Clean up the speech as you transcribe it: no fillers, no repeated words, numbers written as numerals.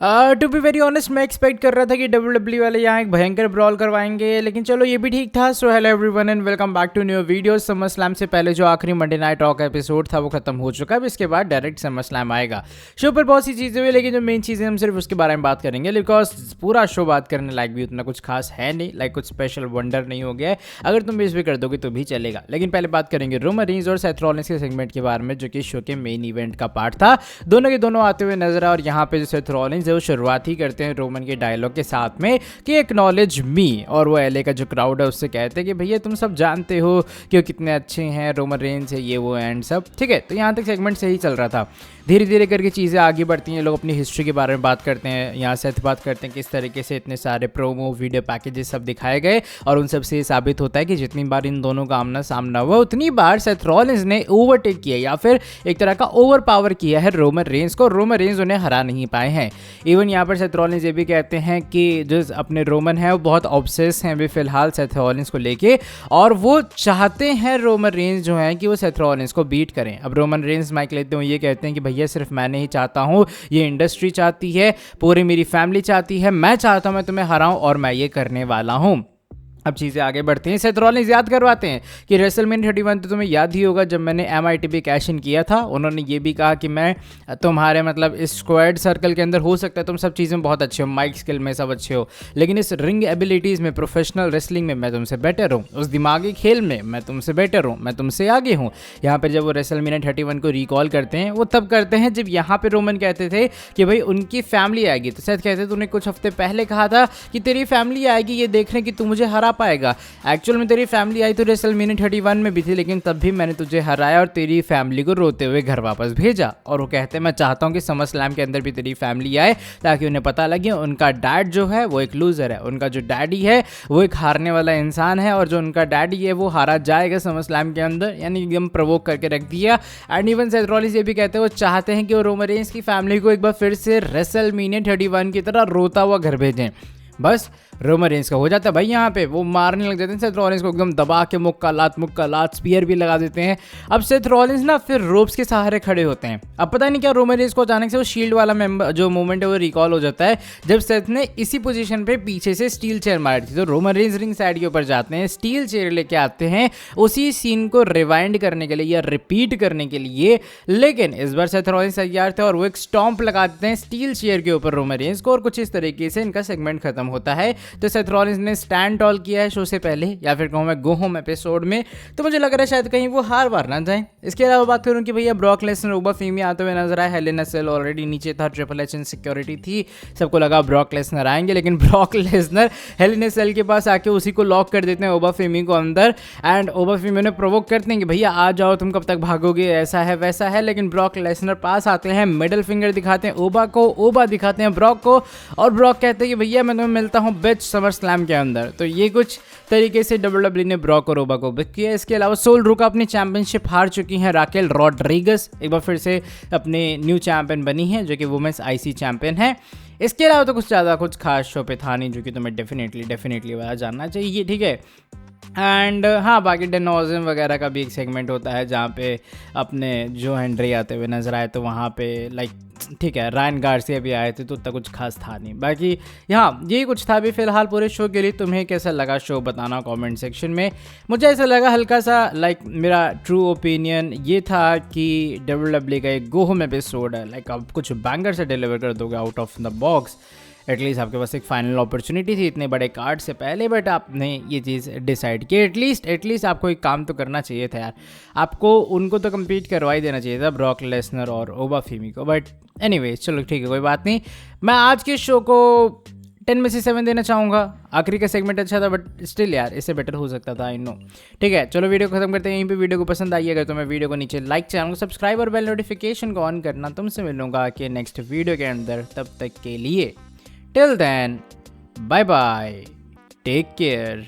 To be very honest मैं expect कर रहा था कि WWE वाले यहाँ एक भयंकर ब्रॉल करवाएंगे, लेकिन चलो ये भी ठीक था। So hello everyone and welcome back to new video. SummerSlam से पहले जो आखिरी मंडे नाइट रॉ का एपिसोड था वो खत्म हो चुका है। अब इसके बाद डायरेक्ट समर स्लैम आएगा। शो पर बहुत सी चीज़ें हुई, लेकिन जो मेन चीज़ें हम सिर्फ उसके बारे में बात करेंगे, बिकॉज पूरा शो बात करने लायक भी उतना कुछ खास है नहीं, लाइक कुछ स्पेशल वंडर नहीं हो गया है। अगर तुम मिस भी कर दोगे तो भी चलेगा। लेकिन पहले बात करेंगे रोमन रीन्स और सेथ रॉलिन्स के सेगमेंट के बारे में, जो कि शो के मेन इवेंट का पार्ट था। दोनों के दोनों आते हुए नजर आए और यहाँ पे जो सेथ रॉलिन्स है वो शुरुआत ही करते हैं रोमन के डायलॉग के साथ में कि एक्नॉलेज मी, और वो एलए का जो क्राउड है उससे कहते हैं कि भैया तुम सब जानते हो कि वो कितने अच्छे हैं, रोमन रेंज है ये वो एंड सब ठीक है। तो यहाँ तक सेगमेंट सही चल रहा था। धीरे धीरे करके चीज़ें आगे बढ़ती हैं, लोग अपनी हिस्ट्री के बारे में बात करते हैं। यहाँ से बात करते हैं किस तरीके से इतने सारे प्रोमो वीडियो पैकेजेस सब दिखाए गए, और उन सब से साबित होता है कि जितनी बार इन दोनों का आमना सामना हुआ उतनी बार सेथ रॉलिन्स ने ओवरटेक किया या फिर एक तरह का ओवर पावर किया है रोमन रेंज को। रोमन रेंज उन्हें हरा नहीं पाए हैं। इवन यहाँ पर सेथ रॉलिन्स ये भी कहते हैं कि जो अपने रोमन है वो बहुत ऑब्सेस हैं अभी फिलहाल सेथ रॉलिन्स को लेके, और वो चाहते हैं रोमन रेंज जो है कि वो सेथ रॉलिन्स को बीट करें। अब रोमन रेंज माइक लेते हुए ये कहते हैं कि भैया सिर्फ मैं नहीं चाहता हूँ, ये इंडस्ट्री चाहती है, पूरी मेरी फैमिली चाहती है, मैं चाहता हूँ मैं तुम्हें हराऊं और मैं ये करने वाला हूँ। अब चीज़ें आगे बढ़ती हैं। सेथ रॉलिन्स याद करवाते हैं कि रेसलमेनिया 31 तो तुम्हें याद ही होगा जब मैंने MITP कैश इन किया था, उन्होंने ये भी कहा कि मैं तुम्हारे मतलब इस स्क्वाड सर्कल के अंदर हो सकता है तुम सब चीज़ें बहुत अच्छे हो, माइक स्किल में सब अच्छे हो, लेकिन इस रिंग एबिलिटीज़ में, प्रोफेशनल रेसलिंग में मैं तुमसे बेटर हूँ, उस दिमागी खेल में मैं तुमसे बेटर हूँ, मैं तुमसे आगे हूँ। यहाँ पर जब वो रेसलमेनिया 31 को रिकॉल करते हैं वो तब करते हैं जब यहाँ पर रोमन कहते थे कि भाई उनकी फैमिली आएगी। तो सेथ कहते थे तूने कुछ हफ्ते पहले कहा था कि तेरी फैमिली आएगी ये देखने कि तू मुझे हरा पाएगा। एक्चुअल में तेरी फैमिली आई तो रेसलमेनिया 31 में भी थी, लेकिन तब भी मैंने तुझे हराया और तेरी फैमिली को रोते हुए घर वापस भेजा। और वो कहते हैं मैं चाहता हूँ कि समर स्लैम के अंदर भी तेरी फैमिली आए ताकि उन्हें पता लगे उनका डैड जो है वो एक लूजर है, उनका जो डैडी है वो एक हारने वाला इंसान है, और जो उनका डैडी है वो हारा जाएगा समर स्लैम के अंदर। यानी एकदम प्रोवोक करके रख दिया। एंड इवन सेथ रॉलिन्स ये भी कहते हैं वो चाहते हैं कि वो रोमन रेंज की फैमिली को एक बार फिर से रेसलमेनिया 31 की तरह रोता हुआ घर भेजें। बस रोमन रेंज का हो जाता है भाई, यहाँ पे वो मारने लग जाते हैं सेथ रॉलिन्स को, एकदम दबा के मुक्का लात स्पीयर भी लगा देते हैं। अब सेथ रॉलिन्स ना फिर रोप्स के सहारे खड़े होते हैं। अब पता नहीं क्या रोमन रेंज को अचानक से वो शील्ड वाला मेंबर जो मूवमेंट है वो रिकॉल हो जाता है जब सेथ ने इसी पोजीशन पे पीछे से स्टील चेयर मारी थी। तो रोमन रेंज रिंग साइड के ऊपर जाते हैं, स्टील चेयर लेके आते हैं उसी सीन को रिवाइंड करने के लिए या रिपीट करने के लिए, लेकिन इस बार सेथ रॉलिन्स तैयार थे और वो एक स्टॉम्प लगा देते हैं स्टील चेयर के ऊपर रोमन रेंज को, और कुछ इस तरीके से इनका सेगमेंट खत्म होता है। तो सेथ रॉलिन्स ने स्टैंड टॉल किया है शो से पहले, या फिर कहूँ मैं गो होम एपिसोड में, तो मुझे लग रहा है शायद कहीं वो हार वार ना जाए। इसके अलावा बात करूँ कि भैया ब्रॉक लेसनर ओबा फीमी आते हुए नजर आए। हेल इन अ सेल ऑलरेडी नीचे था, ट्रिपल एच इन सिक्योरिटी थी, सबको लगा ब्रॉक लेसनर आएंगे, लेकिन ब्रॉक लेसनर हेल इन अ सेल के पास आके उसी को लॉक कर देते हैं ओबा फीमी को अंदर। एंड ओबा फीमी ने प्रोवोक करते हैं कि भैया आ जाओ, तुम कब तक भागोगे, ऐसा है वैसा है, लेकिन ब्रॉक लेसनर पास आते हैं, मिडल फिंगर दिखाते हैं ओबा को, ओबा दिखाते हैं ब्रॉक को, और ब्रॉक कहते हैं कि भैया मैं तुम्हें मिलता हूँ बिच समर स्लैम के अंदर। तो ये कुछ तरीके से WWE ने ब्रॉक और ओबा को बिक किया। इसके अलावा सोल रूका अपनी चैंपियनशिप हार चुकी हैं। राकेल रॉड्रिगस एक बार फिर से अपने न्यू चैंपियन बनी है, जो कि वुमेन्स IC चैंपियन है। इसके अलावा तो कुछ ज़्यादा कुछ खास शो पे था नहीं, जो कि तुम्हें डेफिनेटली वाला जानना चाहिए, ठीक है। एंड हाँ, बाकी डेनोजम वगैरह का भी एक सेगमेंट होता है जहाँ पे अपने जो हेनरी आते हुए नजर आए, तो वहाँ पे लाइक ठीक है रायन गार्सिया भी आए थे, तो उतना कुछ खास था नहीं। बाकी यहाँ यही कुछ था भी फिलहाल पूरे शो के लिए। तुम्हें कैसा लगा शो बताना कमेंट सेक्शन में। मुझे ऐसा लगा हल्का सा लाइक मेरा ट्रू ओपिनियन ये था कि WWE का एक गो होम एपिसोड है, लाइक अब कुछ बैंगर से डिलीवर कर दोगे out of the box. At least आपके पास एक फाइनल अपॉर्चुनिटी थी इतने बड़े कार्ड से पहले, बट आपने ये चीज़ डिसाइड की। एटलीस्ट आपको एक काम तो करना चाहिए था यार, आपको उनको तो कम्पीट करवा ही देना चाहिए था, ब्रॉक लेसनर और ओबा फीमी को। बट एनीवेज चलो ठीक है, कोई बात नहीं। मैं आज के शो को 10 में से 7 देना चाहूँगा। आखिरी का सेगमेंट अच्छा था, बट स्टिल यार इससे बेटर हो सकता था, आई नो। ठीक है चलो वीडियो खत्म करते हैं यहीं पे। वीडियो को पसंद आई अगर तो मैं वीडियो को नीचे लाइक, चैनल को सब्सक्राइब और बेल नोटिफिकेशन को ऑन करना। तुमसे मिलूंगा कि नेक्स्ट वीडियो के अंदर, तब तक के लिए till then bye bye, take care.